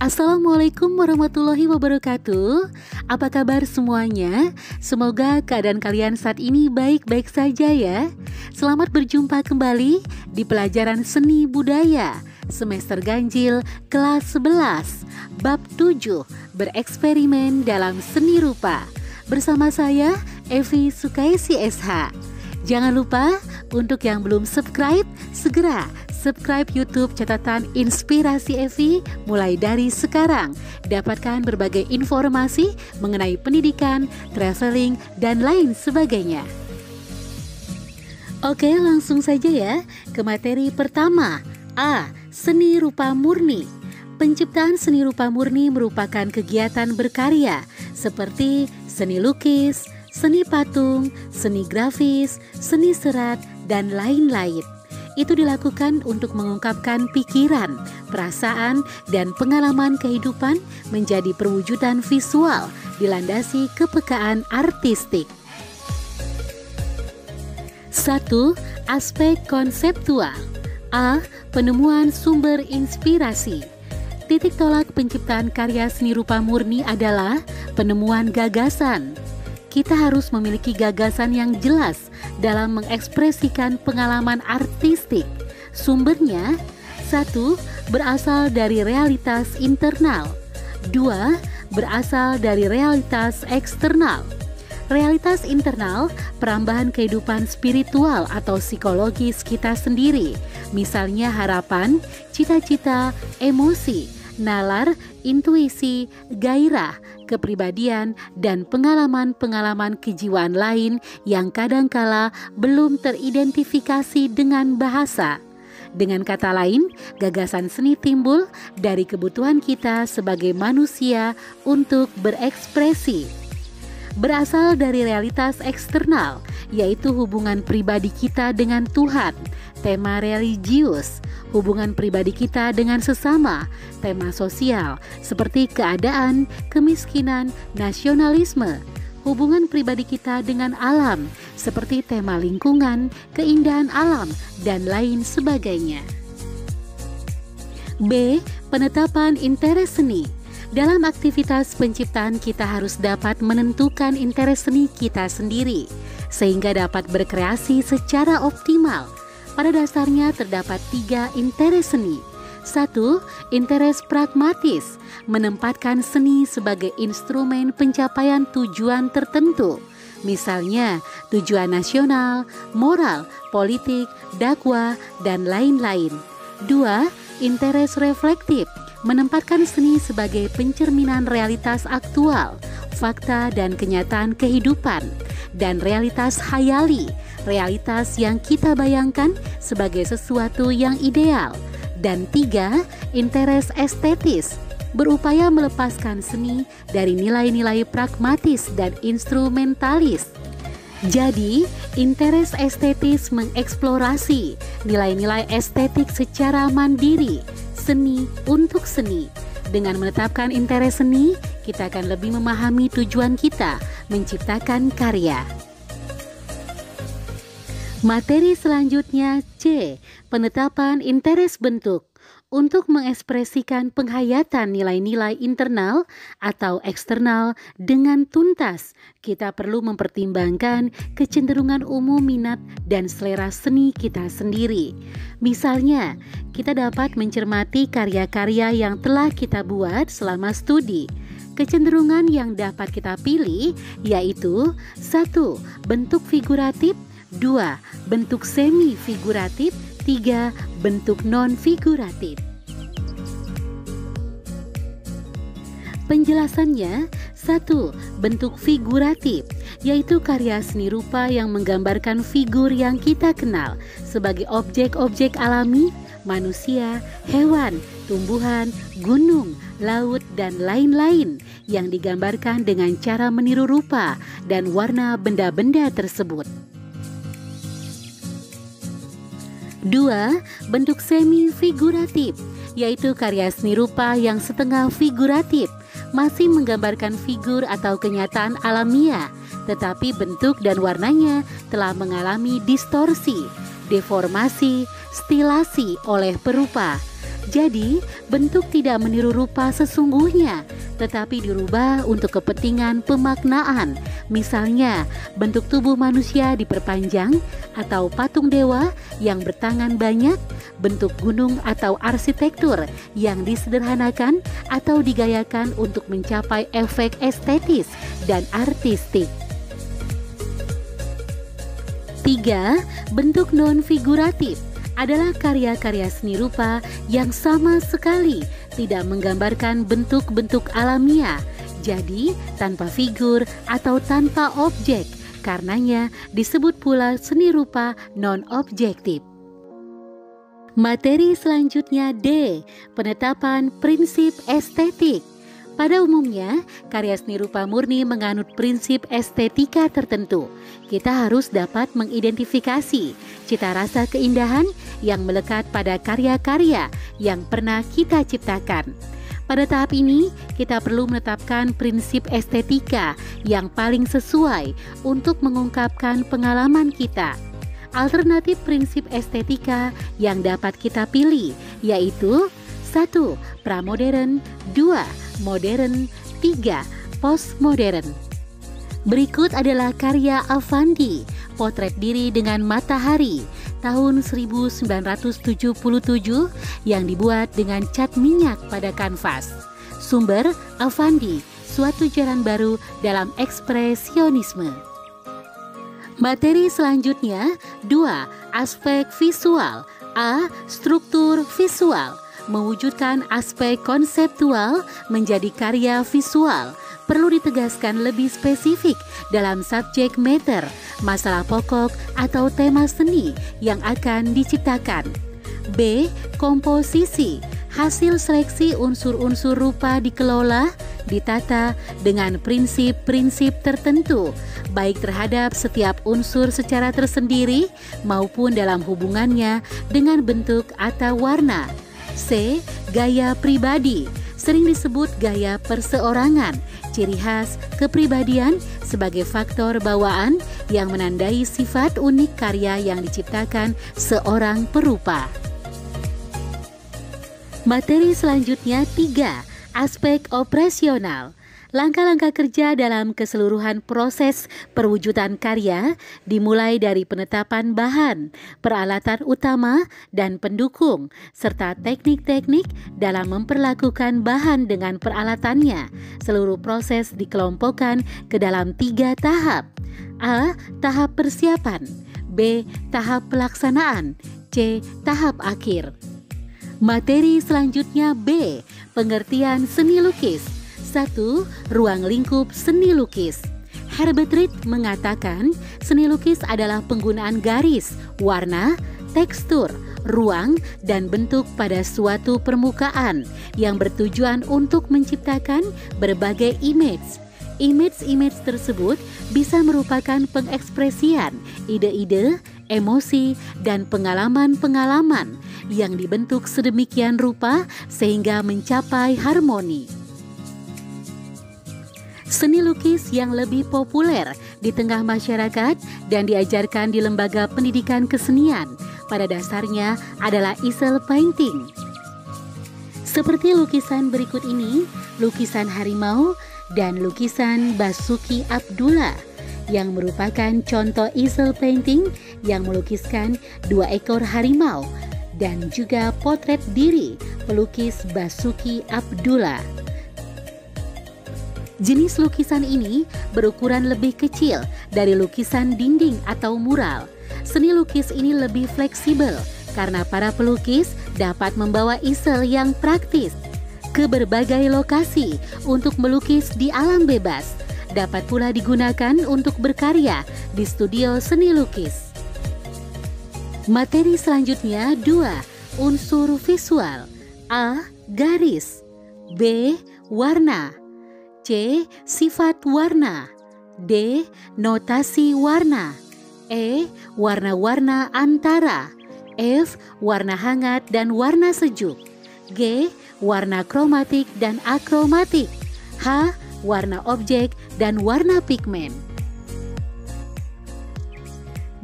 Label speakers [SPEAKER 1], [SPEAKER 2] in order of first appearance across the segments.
[SPEAKER 1] Assalamualaikum warahmatullahi wabarakatuh. Apa kabar semuanya? Semoga keadaan kalian saat ini baik-baik saja ya. Selamat berjumpa kembali di pelajaran seni budaya semester ganjil kelas 11 bab 7 bereksperimen dalam seni rupa. Bersama saya Evi Sukaisi SH. Jangan lupa untuk yang belum subscribe, segera subscribe YouTube Catatan Inspirasi Evi mulai dari sekarang. Dapatkan berbagai informasi mengenai pendidikan, traveling, dan lain sebagainya. Oke, langsung saja ya ke materi pertama. A. Seni rupa murni. Penciptaan seni rupa murni merupakan kegiatan berkarya seperti seni lukis, seni patung, seni grafis, seni serat, dan lain-lain. Itu dilakukan untuk mengungkapkan pikiran, perasaan, dan pengalaman kehidupan menjadi perwujudan visual dilandasi kepekaan artistik. 1. Aspek konseptual. A. Penemuan sumber inspirasi. Titik tolak penciptaan karya seni rupa murni adalah penemuan gagasan. Kita harus memiliki gagasan yang jelas dalam mengekspresikan pengalaman artistik. Sumbernya, 1. Berasal dari realitas internal. 2. Berasal dari realitas eksternal. Realitas internal, perambahan kehidupan spiritual atau psikologis kita sendiri. Misalnya harapan, cita-cita, emosi, nalar, intuisi, gairah, kepribadian, dan pengalaman-pengalaman kejiwaan lain yang kadangkala belum teridentifikasi dengan bahasa. Dengan kata lain, gagasan seni timbul dari kebutuhan kita sebagai manusia untuk berekspresi. Berasal dari realitas eksternal, yaitu hubungan pribadi kita dengan Tuhan, tema religius, hubungan pribadi kita dengan sesama, tema sosial, seperti keadaan, kemiskinan, nasionalisme, hubungan pribadi kita dengan alam, seperti tema lingkungan, keindahan alam, dan lain sebagainya. B. Penetapan interes seni. Dalam aktivitas penciptaan kita harus dapat menentukan interes seni kita sendiri, sehingga dapat berkreasi secara optimal. Pada dasarnya terdapat 3 interes seni. 1. Interes pragmatis, menempatkan seni sebagai instrumen pencapaian tujuan tertentu. Misalnya, tujuan nasional, moral, politik, dakwah, dan lain-lain. 2. Interes reflektif, menempatkan seni sebagai pencerminan realitas aktual, fakta dan kenyataan kehidupan, dan realitas hayali, realitas yang kita bayangkan sebagai sesuatu yang ideal. Dan 3. Interes estetis, berupaya melepaskan seni dari nilai-nilai pragmatis dan instrumentalis. Jadi, interes estetis mengeksplorasi nilai-nilai estetik secara mandiri, seni untuk seni. Dengan menetapkan interes seni, kita akan lebih memahami tujuan kita menciptakan karya. Materi selanjutnya C. Penetapan interes bentuk. Untuk mengekspresikan penghayatan nilai-nilai internal atau eksternal dengan tuntas, kita perlu mempertimbangkan kecenderungan umum minat dan selera seni kita sendiri. Misalnya, kita dapat mencermati karya-karya yang telah kita buat selama studi. Kecenderungan yang dapat kita pilih yaitu 1. Bentuk figuratif, 2. Bentuk semi-figuratif, 3. Bentuk non-figuratif. Penjelasannya, 1. Bentuk figuratif, yaitu karya seni rupa yang menggambarkan figur yang kita kenal sebagai objek-objek alami, manusia, hewan, tumbuhan, gunung, laut, dan lain-lain yang digambarkan dengan cara meniru rupa dan warna benda-benda tersebut. 2. Bentuk semi-figuratif, yaitu karya seni rupa yang setengah figuratif, masih menggambarkan figur atau kenyataan alamiah, tetapi bentuk dan warnanya telah mengalami distorsi, deformasi, stilasi oleh perupa. Jadi, bentuk tidak meniru rupa sesungguhnya, tetapi dirubah untuk kepentingan pemaknaan. Misalnya, bentuk tubuh manusia diperpanjang atau patung dewa yang bertangan banyak, bentuk gunung atau arsitektur yang disederhanakan atau digayakan untuk mencapai efek estetis dan artistik. 3. Bentuk non-figuratif adalah karya-karya seni rupa yang sama sekali tidak menggambarkan bentuk-bentuk alamiah, jadi tanpa figur atau tanpa objek, karenanya disebut pula seni rupa non-objektif. Materi selanjutnya D. Penetapan prinsip estetik. Pada umumnya, karya seni rupa murni menganut prinsip estetika tertentu. Kita harus dapat mengidentifikasi cita rasa keindahan yang melekat pada karya-karya yang pernah kita ciptakan. Pada tahap ini, kita perlu menetapkan prinsip estetika yang paling sesuai untuk mengungkapkan pengalaman kita. Alternatif prinsip estetika yang dapat kita pilih yaitu 1. Pramodern, 2. Modern, 3. Postmodern. Berikut adalah karya Affandi, Potret Diri dengan Matahari, tahun 1977 yang dibuat dengan cat minyak pada kanvas. Sumber Affandi, suatu jalan baru dalam ekspresionisme. Materi selanjutnya 2. Aspek visual. A. Struktur visual. Mewujudkan aspek konseptual menjadi karya visual perlu ditegaskan lebih spesifik dalam subjek matter, masalah pokok atau tema seni yang akan diciptakan. B. Komposisi. Hasil seleksi unsur-unsur rupa dikelola, ditata dengan prinsip-prinsip tertentu, baik terhadap setiap unsur secara tersendiri maupun dalam hubungannya dengan bentuk atau warna. C. Gaya pribadi. Sering disebut gaya perseorangan, ciri khas kepribadian sebagai faktor bawaan yang menandai sifat unik karya yang diciptakan seorang perupa. Materi selanjutnya 3. Aspek operasional. Langkah-langkah kerja dalam keseluruhan proses perwujudan karya dimulai dari penetapan bahan, peralatan utama dan pendukung, serta teknik-teknik dalam memperlakukan bahan dengan peralatannya. Seluruh proses dikelompokkan ke dalam 3 tahap. A. Tahap persiapan. B. Tahap pelaksanaan. C. Tahap akhir. Materi selanjutnya B. Pengertian seni lukis. 1. Ruang lingkup seni lukis. Herbert Reed mengatakan seni lukis adalah penggunaan garis, warna, tekstur, ruang, dan bentuk pada suatu permukaan yang bertujuan untuk menciptakan berbagai image. Image-image tersebut bisa merupakan pengekspresian ide-ide, emosi, dan pengalaman-pengalaman yang dibentuk sedemikian rupa sehingga mencapai harmoni. Seni lukis yang lebih populer di tengah masyarakat dan diajarkan di lembaga pendidikan kesenian pada dasarnya adalah easel painting. Seperti lukisan berikut ini, lukisan harimau dan lukisan Basuki Abdullah yang merupakan contoh easel painting yang melukiskan 2 ekor harimau dan juga potret diri pelukis Basuki Abdullah. Jenis lukisan ini berukuran lebih kecil dari lukisan dinding atau mural. Seni lukis ini lebih fleksibel karena para pelukis dapat membawa easel yang praktis ke berbagai lokasi untuk melukis di alam bebas. Dapat pula digunakan untuk berkarya di studio seni lukis. Materi selanjutnya 2. Unsur visual. A. Garis. B. Warna. C. Sifat warna. D. Notasi warna. E. Warna-warna antara. F. Warna hangat dan warna sejuk. G. Warna kromatik dan akromatik. H. Warna objek dan warna pigmen.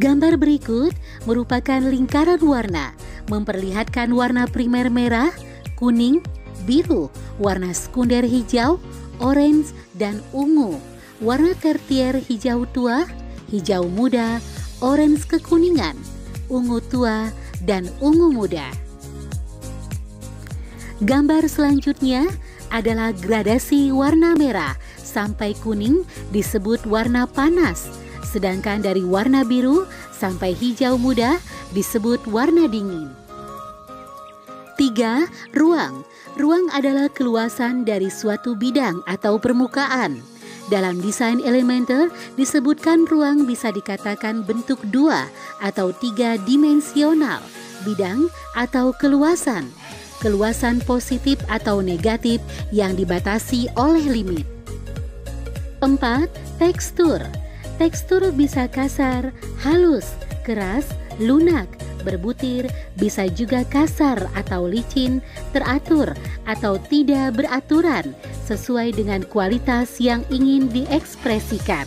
[SPEAKER 1] Gambar berikut merupakan lingkaran warna, memperlihatkan warna primer merah, kuning, biru, warna sekunder hijau, orange, dan ungu. Warna tertier hijau tua, hijau muda, orange kekuningan, ungu tua, dan ungu muda. Gambar selanjutnya adalah gradasi warna merah sampai kuning disebut warna panas, sedangkan dari warna biru sampai hijau muda disebut warna dingin. 3. Ruang. Ruang adalah keluasan dari suatu bidang atau permukaan. Dalam desain Elementor disebutkan ruang bisa dikatakan bentuk 2 atau 3 dimensional, bidang atau keluasan. Keluasan positif atau negatif yang dibatasi oleh limit. 4. Tekstur. Tekstur bisa kasar, halus, keras, lunak, berbutir, bisa juga kasar atau licin, teratur atau tidak beraturan, sesuai dengan kualitas yang ingin diekspresikan.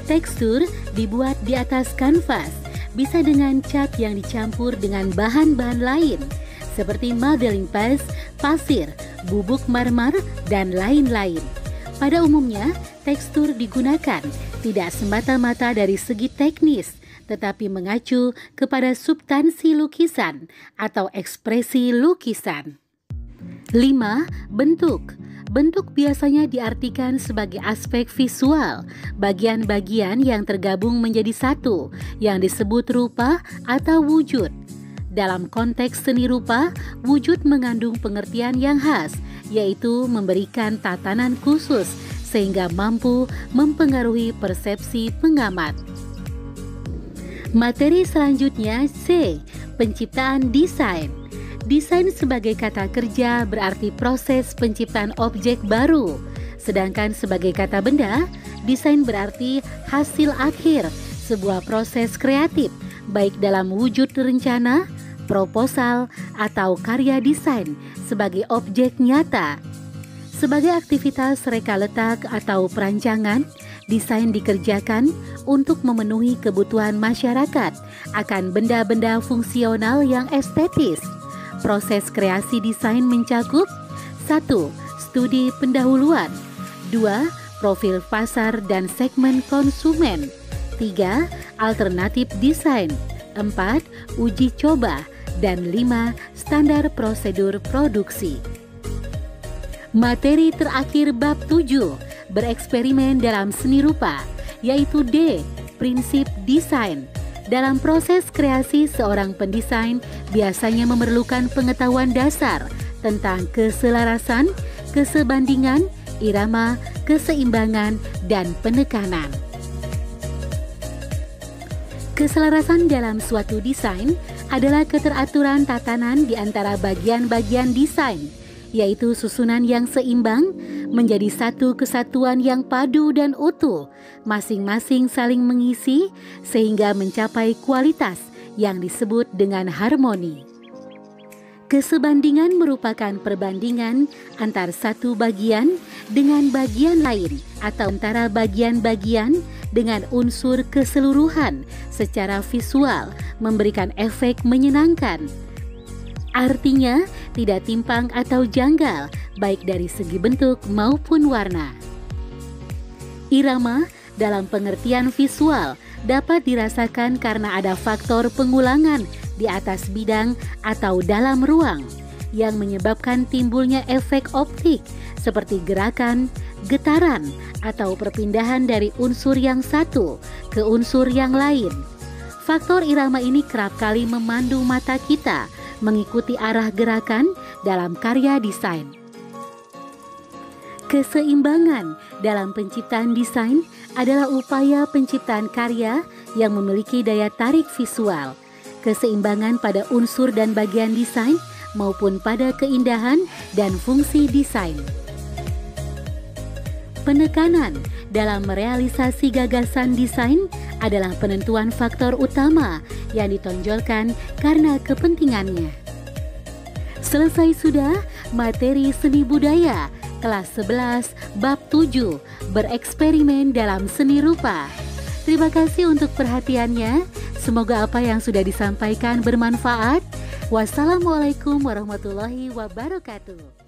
[SPEAKER 1] Tekstur dibuat di atas kanvas, bisa dengan cat yang dicampur dengan bahan-bahan lain, seperti modeling paste, pasir, bubuk marmer, dan lain-lain. Pada umumnya, tekstur digunakan tidak semata-mata dari segi teknis, tetapi mengacu kepada substansi lukisan atau ekspresi lukisan. 5. Bentuk. Bentuk biasanya diartikan sebagai aspek visual, bagian-bagian yang tergabung menjadi satu, yang disebut rupa atau wujud. Dalam konteks seni rupa, wujud mengandung pengertian yang khas, yaitu memberikan tatanan khusus sehingga mampu mempengaruhi persepsi pengamat. Materi selanjutnya C. Penciptaan desain. Desain sebagai kata kerja berarti proses penciptaan objek baru, sedangkan sebagai kata benda, desain berarti hasil akhir sebuah proses kreatif, baik dalam wujud rencana, proposal, atau karya desain sebagai objek nyata. Sebagai aktivitas reka letak atau perancangan, desain dikerjakan untuk memenuhi kebutuhan masyarakat akan benda-benda fungsional yang estetis. Proses kreasi desain mencakup 1. Studi pendahuluan, 2. Profil pasar dan segmen konsumen, 3. Alternatif desain, 4. Uji coba, dan 5. Standar prosedur produksi. Materi terakhir bab 7, bereksperimen dalam seni rupa, yaitu D. Prinsip desain. Dalam proses kreasi, seorang pendesain biasanya memerlukan pengetahuan dasar tentang keselarasan, kesebandingan, irama, keseimbangan, dan penekanan. Keselarasan dalam suatu desain adalah keteraturan tatanan di antara bagian-bagian desain, yaitu susunan yang seimbang menjadi satu kesatuan yang padu dan utuh, masing-masing saling mengisi sehingga mencapai kualitas yang disebut dengan harmoni. Kesebandingan merupakan perbandingan antar satu bagian dengan bagian lain atau antara bagian-bagian dengan unsur keseluruhan secara visual, memberikan efek menyenangkan. Artinya, tidak timpang atau janggal, baik dari segi bentuk maupun warna. Irama dalam pengertian visual dapat dirasakan karena ada faktor pengulangan di atas bidang atau dalam ruang yang menyebabkan timbulnya efek optik seperti gerakan, getaran, atau perpindahan dari unsur yang satu ke unsur yang lain. Faktor irama ini kerap kali memandu mata kita mengikuti arah gerakan dalam karya desain. Keseimbangan dalam penciptaan desain adalah upaya penciptaan karya yang memiliki daya tarik visual, keseimbangan pada unsur dan bagian desain maupun pada keindahan dan fungsi desain. Penekanan dalam merealisasi gagasan desain adalah penentuan faktor utama yang ditonjolkan karena kepentingannya. Selesai sudah materi seni budaya kelas 11 bab 7, bereksperimen dalam seni rupa. Terima kasih untuk perhatiannya. Semoga apa yang sudah disampaikan bermanfaat. Wassalamualaikum warahmatullahi wabarakatuh.